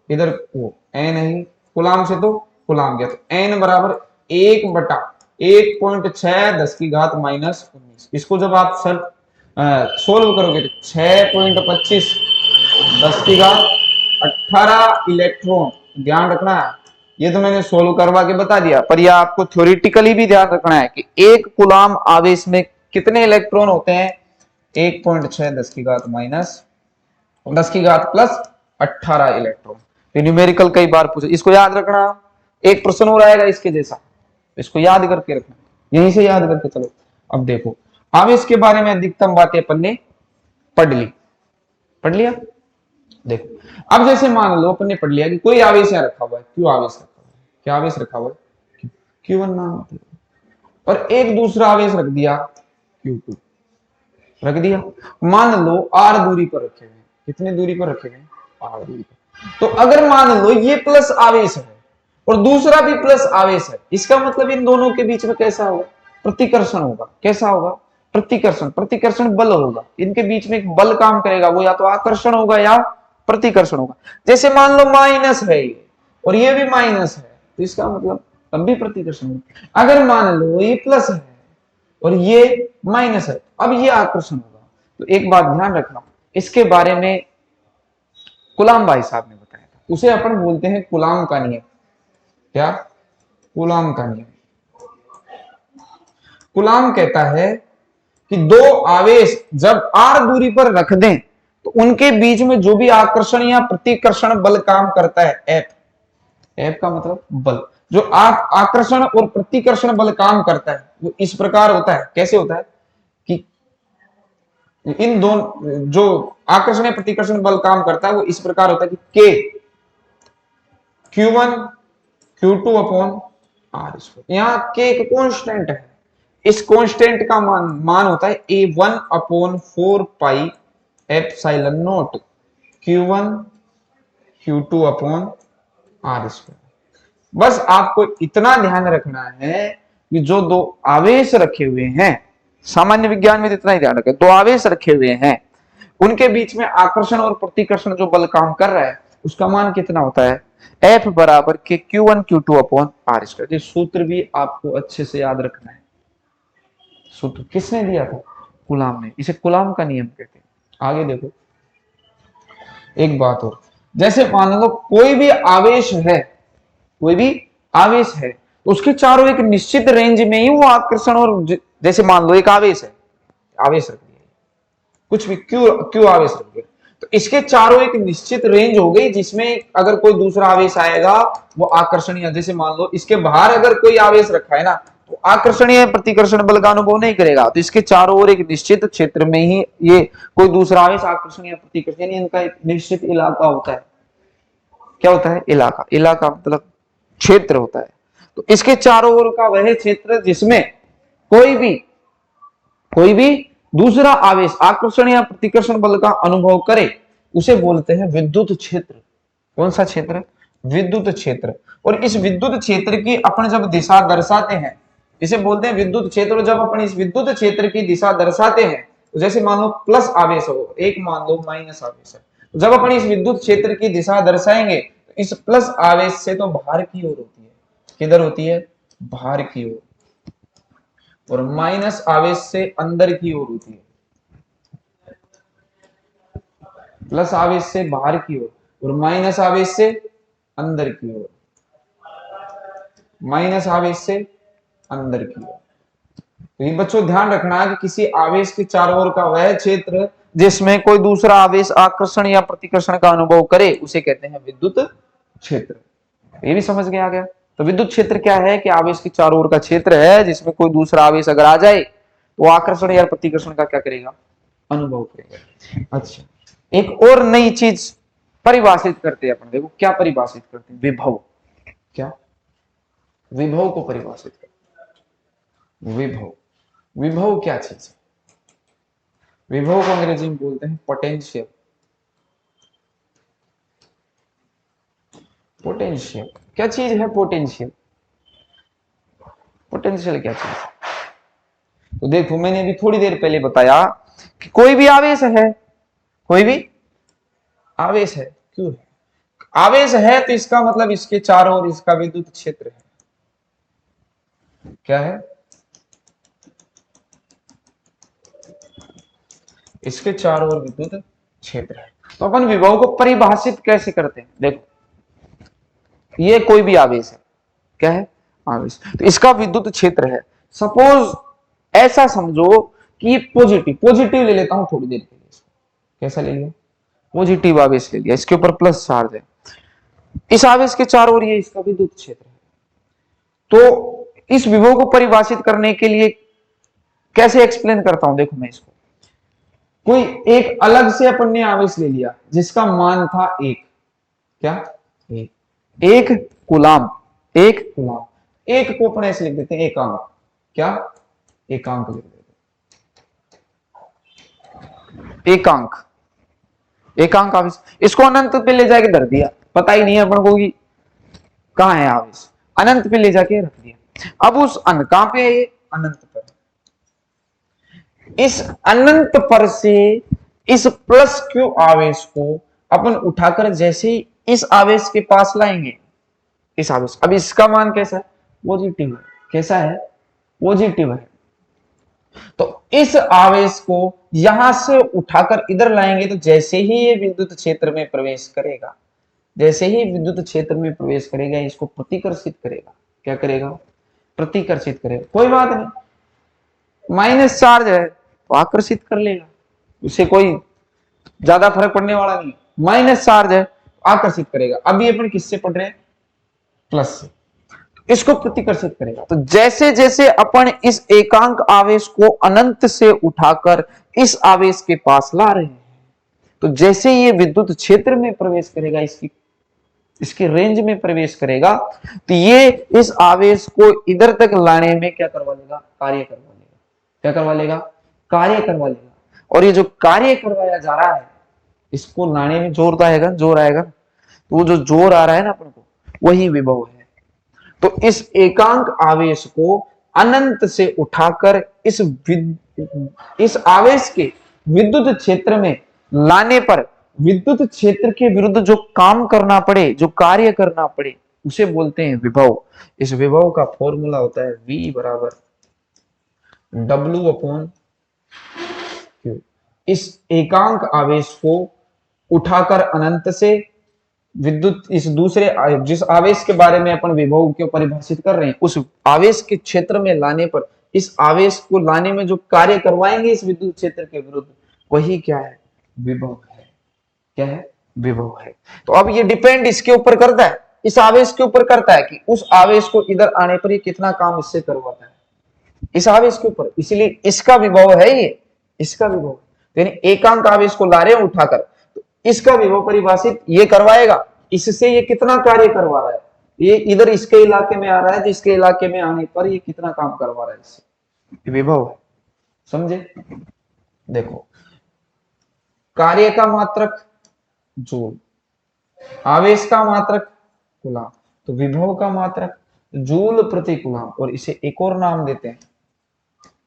इधर वो N है, कूलाम से तो कूलाम गया, तो N बराबर 1/1.6 10 की घात -19। इसको जब आप सर सोल्व करोगे तो 6.25 10 की घात 18 इलेक्ट्रॉन। ध्यान रखना है, ये तो मैंने सोल्व करवा के बता दिया, पर यह आपको थ्योरेटिकली भी ध्यान रखना है कि एक कूलाम आवेश में कितने इलेक्ट्रॉन होते हैं, 1.6 10 की घात -10 की घात +18 इलेक्ट्रॉन। तो न्यूमेरिकल कई बार पूछे, इसको याद रखना। एक प्रश्न और आएगा इसके जैसा, इसको याद करके रखना, यहीं से याद करके चलो। अब देखो आवेश के बारे में अधिकतम बातें अपन ने पढ़ ली, पढ़ लिया। देखो अब जैसे मान लो अपन ने पढ़ लिया कि कोई आवेश यहाँ रखा हुआ है, क्यू आवेश रखा हुआ है। क्या आवेश रखा हुआ है? Q1 नाम, और एक दूसरा आवेश रख दिया Q2, रख दिया। मान लो R दूरी पर रखे हुए हैं। कितनी दूरी पर रखे हुए हैं? R दूरी पर। तो अगर मान लो ये प्लस आवेश है और दूसरा भी प्लस आवेश है, इसका मतलब इन दोनों के बीच में कैसा होगा? प्रतिकर्षण होगा। कैसा होगा? प्रतिकर्षण। प्रतिकर्षण बल होगा। इनके बीच में एक बल काम करेगा, वो या तो आकर्षण होगा या प्रतिकर्षण होगा। जैसे मान लो माइनस है ये और ये भी माइनस है, तो इसका मतलब तब भी प्रतिकर्षण होगा। अगर मान लो ये प्लस है और ये माइनस है, अब ये आकर्षण होगा। तो एक बात ध्यान रखना, इसके बारे में कूलाम भाई साहब ने बताया था, उसे अपन बोलते हैं कूलाम का नियम। क्या? कूलाम का नियम। कूलाम कहता है कि दो आवेश जब r दूरी पर रख दें तो उनके बीच में जो भी आकर्षण या प्रतिकर्षण बल काम करता है, F का मतलब बल, जो आकर्षण और प्रतिकर्षण बल काम करता है वो इस प्रकार होता है। कैसे होता है कि इन दोनों जो आकर्षण या प्रतिकर्षण बल काम करता है वो इस प्रकार होता है कि K Q1 Q2 upon R²। यहां K एक कांस्टेंट है, इस कांस्टेंट का मान होता है A1 upon 4 pi epsilon not Q1 Q2 upon R²। बस आपको इतना ध्यान रखना है कि जो दो आवेश रखे हुए हैं, सामान्य विज्ञान में इतना ही ध्यान रखें, दो आवेश रखे हुए हैं उनके बीच में आकर्षण और प्रतिकर्षण जो बल काम कर रहा है उसका मान कितना होता है? F बराबर के Q1 Q2 अपॉन R²। ये सूत्र भी आपको अच्छे से याद रखना है। सूत्र किसने दिया था? कूलाम ने। इसे कूलाम का नियम कहते हैं। आगे देखो एक बात और, जैसे मान लो कोई भी आवेश है, कोई भी आवेश है तो उसके चारों एक निश्चित रेंज में ही वो आकर्षण और जैसे मान लो एक आवेश है, आवेश रख दिया, कुछ भी क्यू आवेश रख दिया, तो इसके चारों एक निश्चित रेंज हो गई जिसमें अगर कोई दूसरा आवेश आएगा वो आकर्षणीय, जैसे मान लो इसके बाहर अगर कोई आवेश रखा है ना तो आकर्षणीय प्रतिकर्षण बल का अनुभव नहीं करेगा। तो इसके चारों ओर एक निश्चित क्षेत्र में ही ये कोई दूसरा आवेश आकर्षणीय प्रतिकर्षण, यानी इनका एक निश्चित इलाका होता है। क्या होता है? इलाका। इलाका मतलब क्षेत्र होता है। तो इसके चारों ओर का वह क्षेत्र जिसमें कोई भी दूसरा आवेश आकर्षण या प्रतिकर्षण बल का अनुभव करे उसे बोलते हैं विद्युत क्षेत्र। कौन सा क्षेत्र? विद्युत क्षेत्र। और इस विद्युत क्षेत्र की अपन जब दिशा दर्शाते हैं इसे बोलते हैं विद्युत क्षेत्र। और जब अपन इस विद्युत क्षेत्र की दिशा दर्शाते हैं तो जैसे मान लो प्लस आवेश हो, एक मान लो माइनस आवेश है, तो जब अपन इस विद्युत क्षेत्र की दिशा दर्शाएंगे तो इस प्लस आवेश से तो बाहर की ओर होती है। किधर होती है? बाहर की ओर। और माइनस आवेश से अंदर की ओर होती है। प्लस आवेश से बाहर की ओर और माइनस आवेश से अंदर की ओर। माइनस आवेश से अंदर की ओर। तो ये बच्चों ध्यान रखना है कि किसी आवेश के चारों ओर का वह क्षेत्र जिसमें कोई दूसरा आवेश आकर्षण या प्रतिकर्षण का अनुभव करे उसे कहते हैं विद्युत क्षेत्र। ये भी समझ गया गया। तो विद्युत क्षेत्र क्या है? कि आवेश के चारों ओर का क्षेत्र है जिसमें कोई दूसरा आवेश अगर आ जाए तो आकर्षण या प्रतिकर्षण का क्या करेगा? अनुभव करेगा। अच्छा, एक और नई चीज परिभाषित करते हैं अपन। देखो क्या परिभाषित करते हैं? विभव। क्या? विभव को परिभाषित करते। विभव। विभव क्या चीज है? विभव को अंग्रेजी में बोलते हैं पोटेंशियल। पोटेंशियल क्या चीज है? पोटेंशियल। पोटेंशियल क्या चीज है? तो देखो मैंने अभी थोड़ी देर पहले बताया कि कोई भी आवेश है, कोई भी आवेश है, क्यों है? आवेश है तो इसका मतलब इसके चारों ओर इसका विद्युत क्षेत्र है। क्या है? इसके चारों ओर विद्युत क्षेत्र है। तो अपन विभव को परिभाषित कैसे करते हैं? देखो ये कोई भी आवेश है। क्या है? आवेश। तो इसका विद्युत क्षेत्र है। सपोज ऐसा समझो कि पॉजिटिव पॉजिटिव ले लेता हूं थोड़ी देर के लिए। कैसा ले लिया? पॉजिटिव आवेश ले लिया, इसके ऊपर प्लस चार्ज है। इस आवेश के चारों ओर ये इसका विद्युत क्षेत्र है। तो इस विभव को परिभाषित करने के लिए कैसे एक्सप्लेन करता हूं? देखो मैं इसको कोई एक अलग से अपन ने आवेश ले लिया जिसका मान था एक, क्या एक कूलाम, एक कूलाम। एक को अपन ऐसे लिख देते हैं एकांक, क्या एकांक लिख देते हैं, एकांक, एकांक आवेश। इसको अनंत पे ले जाके धर दिया, पता ही नहीं है अपन को कि कहां है आवेश, अनंत पे ले जाके रख दिया। अब उस कहां पे है ये, अनंत पर। इस अनंत पर से इस प्लस क्यू आवेश को अपन उठाकर जैसे ही इस आवेश के पास लाएंगे, इस आवेश, अब इसका मान कैसा है, पॉजिटिव है, कैसा है, पॉजिटिव है। तो इस आवेश को यहां से उठाकर इधर लाएंगे तो जैसे ही ये विद्युत क्षेत्र में प्रवेश करेगा, जैसे ही विद्युत क्षेत्र में प्रवेश करेगा इसको प्रतिकर्षित करेगा, क्या करेगा, प्रतिकर्षित करेगा। कोई बात नहीं, माइनस चार्ज है तो आकर्षित कर लेगा, उसे कोई ज्यादा फर्क पड़ने वाला नहीं, माइनस चार्ज है तो आकर्षित करेगा। अभी अपन किससे पढ़ रहे हैं, प्लस से, इसको प्रतिकर्षित करेगा। तो जैसे जैसे अपन इस एकांक आवेश को अनंत से उठाकर इस आवेश के पास ला रहे हैं, तो जैसे ये विद्युत क्षेत्र में प्रवेश करेगा, इसकी रेंज में प्रवेश करेगा, तो ये इस आवेश को इधर तक लाने में क्या करवा लेगा, कार्य करवा लेगा, क्या करवा लेगा, कार्य करवा लेगा। और ये जो कार्य करवाया जा रहा है इसको लाने में जोर आएगा, जोर आएगा, तो वो जो जोर आ रहा है ना अपन को, वही विभव है। तो इस एकांक आवेश को अनंत से उठाकर इस आवेश के विद्युत क्षेत्र में लाने पर विद्युत क्षेत्र के विरुद्ध जो काम करना पड़े, जो कार्य करना पड़े, उसे बोलते हैं विभव। इस विभव का फॉर्मूला होता है V बराबर W/Q। इस एकांक आवेश को उठाकर अनंत से विद्युत इस दूसरे जिस आवेश के बारे में अपन विभव को परिभाषित कर रहे हैं, उस आवेश के क्षेत्र में लाने पर, इस आवेश को लाने में जो कार्य करवाएंगे इस विद्युत क्षेत्र के विरुद्ध, वही क्या है, विभव है, क्या है, विभव है। तो अब ये डिपेंड इसके ऊपर करता है, इस आवेश के ऊपर करता है कि उस आवेश को इधर आने पर ये कितना काम इससे करवाता है, इस आवेश के ऊपर। इसलिए इसका विभव है ये, इसका विभव, यानी एकांक आवेश को ला रहे हैं उठाकर, तो इसका विभव परिभाषित ये करवाएगा, इससे ये कितना कार्य करवा रहा है, ये इधर इसके इलाके में आ रहा है, जिसके इलाके में आने पर ये कितना काम करवा रहा है, इससे विभव है। समझे, देखो कार्य का मात्रक जूल, आवेश का मात्रक कूलाम, तो विभव का मात्रक जूल प्रति कूलाम, और इसे एक और नाम देते हैं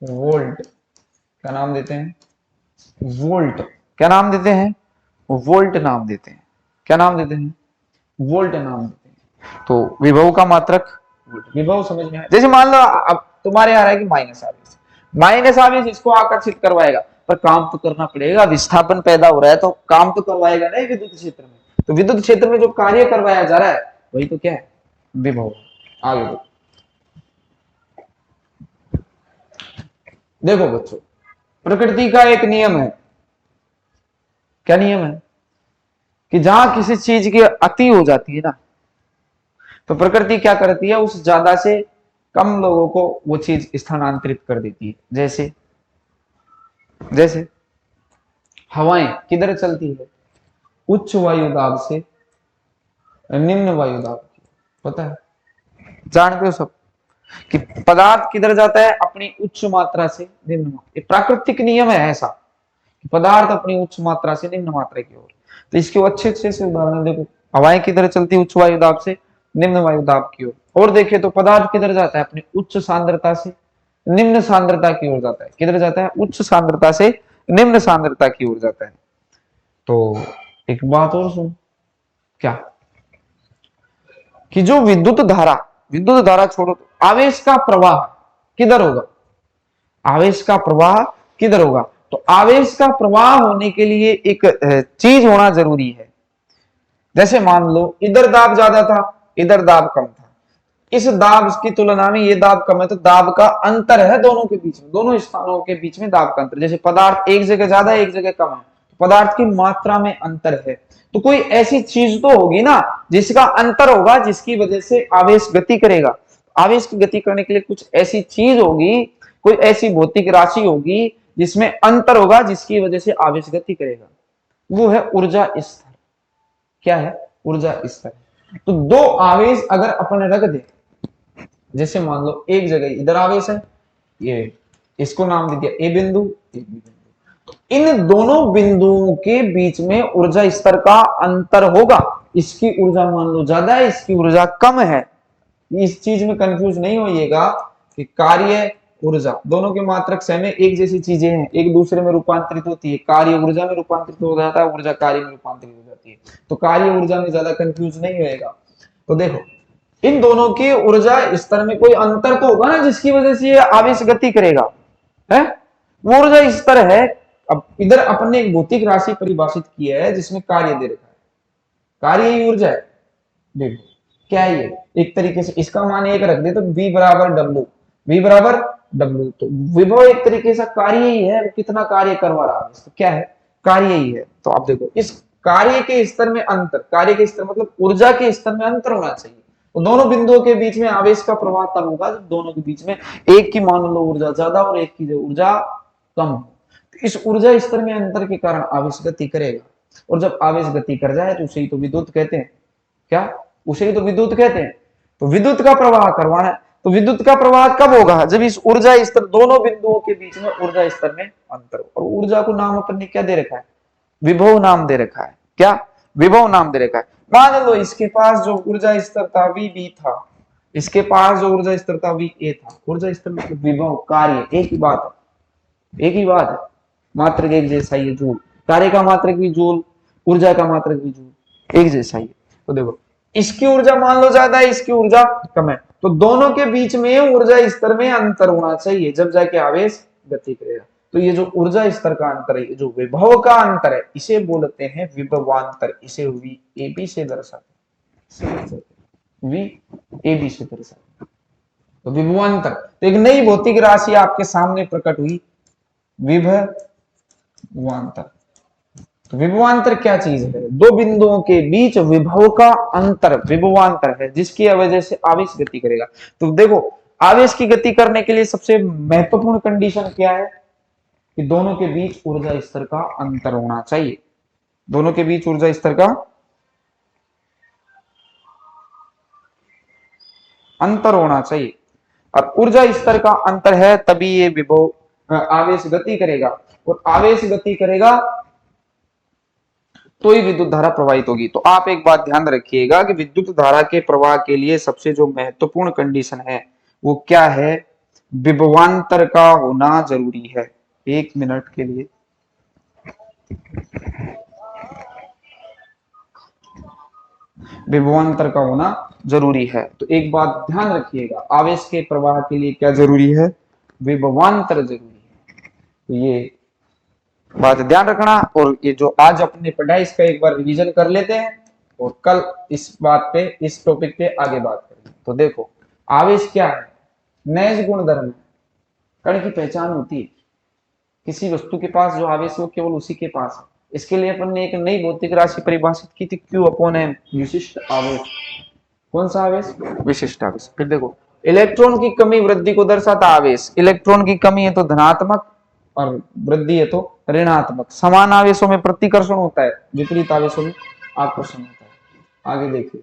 वोल्ट। क्या नाम देते हैं, वोल्ट। क्या नाम देते हैं, वोल्ट नाम देते हैं। क्या नाम देते हैं, वोल्ट नाम देते हैं। तो विभव का मात्रक वोल्ट, विभव समझ में आया। जैसे मान लो अब तुम्हारे आ रहा है कि माइनस आवेश, माइनस आवेश इसको आकर्षित करवाएगा, पर काम तो करना पड़ेगा, विस्थापन पैदा हो रहा है तो काम तो करवाएगा नहीं विद्युत क्षेत्र में। तो विद्युत क्षेत्र में जो कार्य करवाया जा रहा है वही तो क्या है, विभव। आगे देखो बच्चों, प्रकृति का एक नियम है, क्या नियम है, कि जहां किसी चीज की अति हो जाती है ना, तो प्रकृति क्या करती है, उस ज्यादा से कम लोगों को वो चीज स्थानांतरित कर देती है। जैसे जैसे हवाएं किधर चलती है, उच्च वायु दाब से निम्न वायु दाब की, पता है, जानते हो सब कि पदार्थ किधर जाता है, अपनी उच्च मात्रा से निम्न मात्रा। ये प्राकृतिक नियम है ऐसा कि पदार्थ अपनी उच्च मात्रा से निम्न मात्रा की ओर। तो इसके अच्छे अच्छे से उदाहरण देखो, हवाएं किधर चलती है, उच्च वायु दाब से निम्न वायु दाब की ओर। और देखे तो पदार्थ किधर जाता है, अपनी उच्च सांद्रता से निम्न सांद्रता की ओर जाता है। किधर जाता है, उच्च सांद्रता से निम्न सांद्रता की ओर जाता है। तो एक बात और सुन, क्या कि जो विद्युत धारा छोड़ो, तो आवेश का प्रवाह किधर होगा, आवेश का प्रवाह किधर होगा, तो आवेश का प्रवाह होने के लिए एक चीज होना जरूरी है। जैसे मान लो इधर दाब ज्यादा था, इधर दाब कम था, इस दाब की तुलना में ये दाब कम है, तो दाब का अंतर है दोनों के बीच में, दोनों स्थानों के बीच में दाब का अंतर। जैसे पदार्थ एक जगह ज्यादा है, एक जगह कम है, तो पदार्थ की मात्रा में अंतर है, तो कोई ऐसी चीज तो होगी ना जिसका अंतर होगा, जिसकी वजह से आवेश गति करेगा। आवेश की गति करने के लिए कुछ ऐसी चीज होगी, कोई ऐसी भौतिक राशि होगी जिसमें अंतर होगा, जिसकी वजह से आवेश गति करेगा, वो है ऊर्जा स्तर। क्या है? ऊर्जा स्तर। तो दो आवेश अगर अपन रख दे, जैसे मान लो एक जगह इधर आवेश है, ये इसको नाम दे दिया ए बिंदु, ए बी बिंदु, तो इन दोनों बिंदुओं के बीच में ऊर्जा स्तर का अंतर होगा। इसकी ऊर्जा मान लो ज्यादा है, इसकी ऊर्जा कम है। इस चीज में कंफ्यूज नहीं होइएगा कि कार्य ऊर्जा दोनों के मात्रक सेम है, एक जैसी चीजें हैं, एक दूसरे में रूपांतरित होती है। कार्य ऊर्जा में रूपांतरित हो जाता है, ऊर्जा कार्य में रूपांतरित हो जाती है। तो कार्य ऊर्जा में ज्यादा कंफ्यूज नहीं होएगा। तो देखो इन दोनों की ऊर्जा स्तर में कोई अंतर तो होगा ना, जिसकी वजह से ये आवेश गति करेगा, है वो ऊर्जा स्तर है। अब इधर अपन ने एक भौतिक राशि परिभाषित की है जिसमें कार्य दे रखा है, कार्य ही ऊर्जा है। देखो क्या है ये, एक तरीके से इसका मान एक रख दे तो V बराबर W, V बराबर W, तो विभव एक तरीके से कार्य ही है, कितना कार्य करवा रहा है, तो क्या है? कार्य ही है। तो आप देखो इस कार्य के स्तर में अंतर, कार्य के स्तर मतलब ऊर्जा के स्तर में अंतर होना चाहिए। तो दोनों बिंदुओं के बीच में आवेश का प्रवाह तब होगा जब दोनों के बीच में एक की मान लो ऊर्जा ज्यादा और एक की ऊर्जा कम हो। तो इस ऊर्जा स्तर में अंतर के कारण आवेश गति करेगा, और जब आवेश गति कर जाए तो उसे ही तो विद्युत कहते हैं। क्या? उसे ही तो विद्युत कहते हैं। तो विद्युत का प्रवाह करवाना है, तो विद्युत का प्रवाह कब होगा? जब इस ऊर्जा स्तर, दोनों बिंदुओं के बीच में ऊर्जा स्तर में अंतर हो। और ऊर्जा को नाम अपन ने क्या दे रखा है? विभव नाम दे रखा है। क्या? विभव नाम दे रखा है। मान लो इसके पास जो ऊर्जा स्तर था VB था, इसके पास जो ऊर्जा स्तर था VA था। ऊर्जा स्तर मतलब विभव, कार्य एक ही बात है, एक ही बात है, मात्रक एक जैसा ही है। जूल, कार्य का मात्रक भी जूल, ऊर्जा का मात्रक भी जूल, एक जैसा ही है। तो देखो इसकी ऊर्जा मान लो ज्यादा है, इसकी ऊर्जा कम है, तो दोनों के बीच में ऊर्जा स्तर में अंतर होना चाहिए, जब जाके आवेश गति करेगा। तो ये जो ऊर्जा स्तर का अंतर है, जो विभव का अंतर है, इसे बोलते हैं विभवांतर। इसे VAB से दर्शाते हैं, VAB से दर्शाते हैं। तो विभवांतर, तो एक नई भौतिक राशि आपके सामने प्रकट हुई, विभवांतर। तो विभवांतर क्या चीज है? दो बिंदुओं के बीच विभव का अंतर विभवांतर है, जिसकी वजह से आवेश गति करेगा। तो देखो आवेश की गति करने के लिए सबसे महत्वपूर्ण कंडीशन क्या है? कि दोनों के बीच ऊर्जा स्तर का अंतर होना चाहिए, दोनों के बीच ऊर्जा स्तर का अंतर होना चाहिए। और ऊर्जा स्तर का अंतर है तभी ये विभव आवेश गति करेगा, और आवेश गति करेगा तो ही विद्युत धारा प्रवाहित होगी। तो आप एक बात ध्यान रखिएगा कि विद्युत धारा के प्रवाह के लिए सबसे जो महत्वपूर्ण कंडीशन है वो क्या है? विभवांतर का होना जरूरी है। एक मिनट के लिए विभवांतर का होना जरूरी है। तो एक बात ध्यान रखिएगा, आवेश के प्रवाह के लिए क्या जरूरी है? विभवांतर जरूरी है। तो ये बात ध्यान रखना। और ये जो आज अपने पढ़ाई इसका एक बार रिवीजन कर लेते हैं, और कल इस बात पे, इस टॉपिक पे आगे बात करेंगे। तो देखो आवेश क्या है? नैज गुणधर्म है, कण की पहचान होती है। किसी वस्तु के पास जो आवेश हो केवल उसी के पास है। इसके लिए अपन ने एक नई भौतिक राशि परिभाषित की थी, Q/m, विशिष्ट आवेश। कौन सा आवेश? विशिष्ट आवेश। फिर देखो इलेक्ट्रॉन की कमी वृद्धि को दर्शाता आवेश। इलेक्ट्रॉन की कमी है तो धनात्मक और वृद्धि है तो ऋणात्मक। समान आवेशों में प्रतिकर्षण होता है, विपरीत आवेशों में आकर्षण होता है। आगे देखिए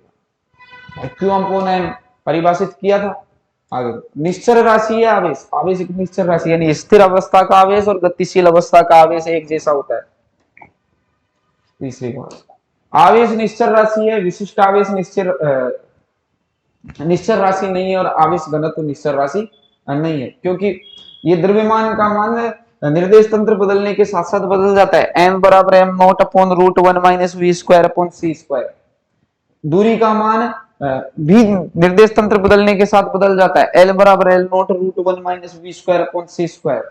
Q/m परिभाषित किया था। आगे निश्चर राशि है आवेश। आवेश एक निश्चर राशि यानी स्थिर अवस्था का आवेश और गतिशील अवस्था का आवेश एक जैसा होता है। तीसरी बात, आवेश निश्चर राशि है, विशिष्ट आवेश निश्चर राशि नहीं है, और आवेश घनत्व निश्चर राशि नहीं है, क्योंकि ये द्रव्यमान का मान निर्देश तंत्र बदलने के साथ साथ बदल जाता है। m बराबर m0/√1 - v²/c²। दूरी का मान भी निर्देश तंत्र बदलने के साथ बदल जाता है। L बराबर L0√1 - v²/c²।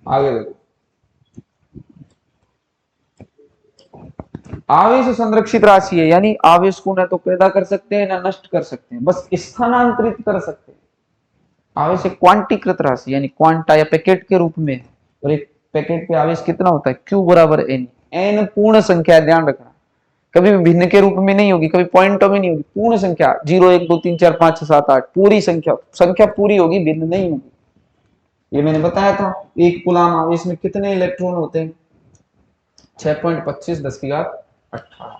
आगे देखो आवेश संरक्षित राशि है, यानी आवेश को न तो पैदा कर सकते हैं ना नष्ट कर सकते हैं, बस स्थानांतरित कर सकते हैं। आवेश एक क्वांटीकृत राशि यानी क्वांटा या पैकेट के रूप में, और एक पैकेट पे आवेश कितना होता है? Q बराबर n। n पूर्ण संख्या, ध्यान रखना, कभी भी भिन्न के रूप में नहीं होगी, कभी पॉइंटों में नहीं होगी। पूर्ण संख्या 0 1 2 3 4 5 6 7 8 पूरी संख्या, संख्या पूरी होगी, भिन्न नहीं होगी। ये मैंने बताया था। एक कूलाम आवेश में कितने इलेक्ट्रॉन होते हैं? 6.25 10 की घात 18।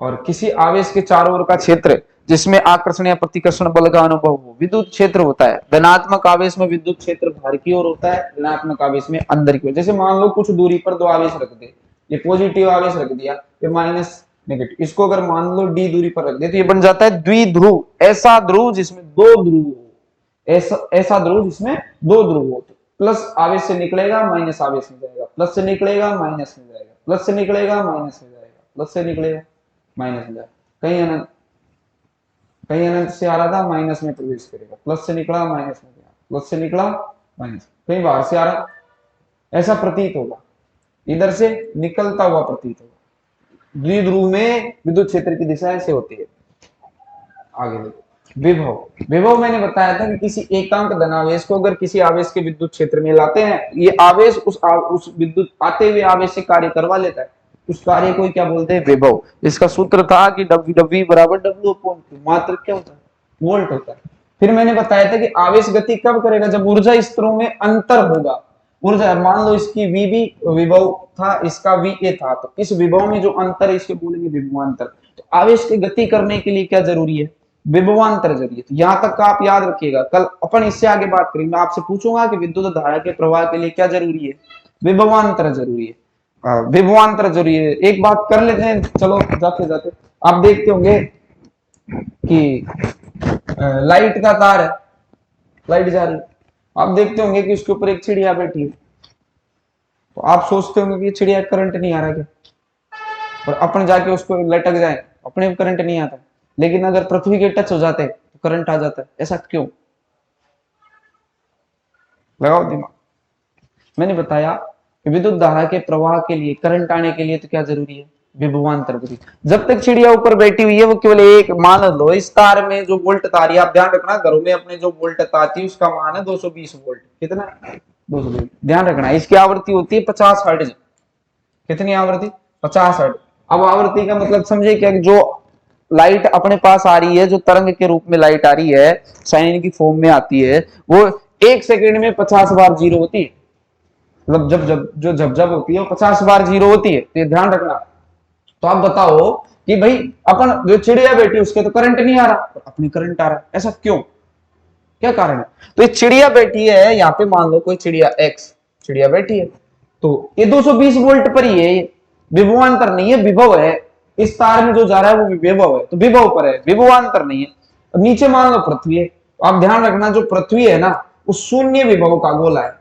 और किसी आवेश के चारों ओर का क्षेत्र जिसमें आकर्षण या प्रतिकर्षण बल का अनुभव हो विद्युत क्षेत्र होता है। धनात्मक आवेश में विद्युत क्षेत्र बाहर की ओर होता है, ऋणात्मक आवेश में अंदर की ओर। जैसे मान लो कुछ दूरी पर दो आवेश रख दे, ये पॉजिटिव आवेश रख दिया, ये माइनस नेगेटिव, इसको अगर मान लो डी दूरी पर रख दे तो ये बन जाता है द्विध्रुव। ऐसा ध्रुव जिसमें दो ध्रुव हो, ऐसा ध्रुव जिसमें दो ध्रुव हो। प्लस आवेश से निकलेगा, माइनस आवेश में जाएगा, प्लस से निकलेगा, माइनस में जाएगा, प्लस से निकलेगा, माइनस में जाएगा, प्लस से निकलेगा, माइनस में जाएगा। कहीं अनंत से आ रहा था, माइनस में प्रवेश करेगा, प्लस से निकला, माइनस में गया, प्लस से निकला, माइनस। कहीं बाहर से आ रहा, ऐसा प्रतीत होगा, इधर से निकलता हुआ प्रतीत होगा। द्विध्रुव में विद्युत क्षेत्र की दिशा ऐसे होती है। आगे देखो, विभव। विभव मैंने बताया था कि किसी एकांक धनावेश को अगर किसी आवेश के विद्युत क्षेत्र में लाते हैं, ये आवेश उस विद्युत आते हुए आवेश से कार्य करवा लेता है, उस कार्य को क्या बोलते हैं? विभव। इसका सूत्र था कि W बराबर W/Q, मात्र क्या होता है? वोल्ट होता है। फिर मैंने बताया था कि आवेश गति कब करेगा? जब ऊर्जा स्तरों में अंतर होगा। ऊर्जा, मान लो इसकी VB विभव था, इसका VA था, तो इस विभव में जो अंतर है इसके बोलेंगे विभवांतर। तो आवेश की गति करने के लिए क्या जरूरी है? विभवांतर जरूरी है। तो यहां तक का आप याद रखिएगा। कल अपन इससे आगे बात करेंगे, मैं आपसे पूछूंगा कि विद्युत धारा के प्रवाह के लिए क्या जरूरी है? विभवांतर जरूरी है। विभवांतर जरूरी है। एक बात कर लेते हैं, चलो जाते जाते। आप देखते होंगे कि लाइट का तार है, लाइट जा रही है, आप देखते होंगे कि उसके ऊपर एक चिड़िया बैठी है। तो आप सोचते होंगे कि चिड़िया करंट नहीं आ रहा क्या, और अपन जाके उसको लटक जाए, अपने करंट नहीं आता। लेकिन अगर पृथ्वी के टच हो जाते तो करंट आ जाता है। ऐसा क्यों? लगाओ दिमाग। मैंने बताया कि विद्युत धारा के प्रवाह के लिए, करंट आने के लिए तो क्या जरूरी है? विभवांतर जरूरी। जब तक चिड़िया ऊपर बैठी हुई है, वो केवल एक, मान लो इस तार में जो वोल्ट तार है, आप ध्यान रखना घरों में अपने जो वोल्ट आती है उसका मान है 220 वोल्ट। कितना? 220 वोल्ट। ध्यान रखना, इसकी आवृत्ति होती है 50 हर्ट्ज। कितनी आवृत्ति? 50 हर्ट्ज। अब आवृत्ति का मतलब समझे क्या? जो लाइट अपने पास आ रही है, जो तरंग के रूप में लाइट आ रही है, साइन की फॉर्म में आती है, वो 1 सेकंड में 50 बार जीरो होती है। मतलब जब होती है वो 50 बार जीरो होती है। तो ये ध्यान रखना। तो आप बताओ कि भाई अपन जो चिड़िया बैठी उसके तो करंट नहीं आ रहा, अपनी करंट आ रहा है। ऐसा क्यों? क्या कारण है? तो ये चिड़िया बैठी है, यहाँ पे मान लो कोई चिड़िया एक्स चिड़िया बैठी है, तो ये 220 वोल्ट पर ही है, विभवांतर नहीं है, विभव है। इस तार में जो जा रहा है वो विभव है, तो विभव पर है, विभवांतर नहीं है। नीचे मान लो पृथ्वी है, तो आप ध्यान रखना जो पृथ्वी है ना, वो शून्य विभव का गोला है,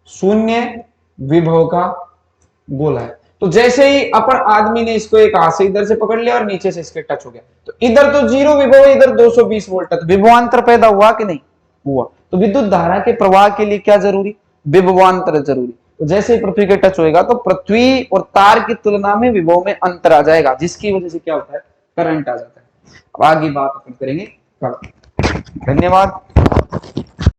शून्य विभव का गोला है। तो जैसे ही अपन आदमी ने इसको एक हाथ से इधर से पकड़ लिया और नीचे से इसके टच हो गया, तो इधर तो जीरो विभव है, इधर 220 वोल्ट है, तो विभवांतर पैदा हुआ कि नहीं हुआ? तो विद्युत धारा के प्रवाह के लिए क्या जरूरी? विभवांतर जरूरी। तो जैसे ही पृथ्वी के टच होएगा तो पृथ्वी और तार की तुलना में विभव में अंतर आ जाएगा, जिसकी वजह से क्या होता है? करंट आ जाता है। अब आगे बात अपन करेंगे कल। धन्यवाद।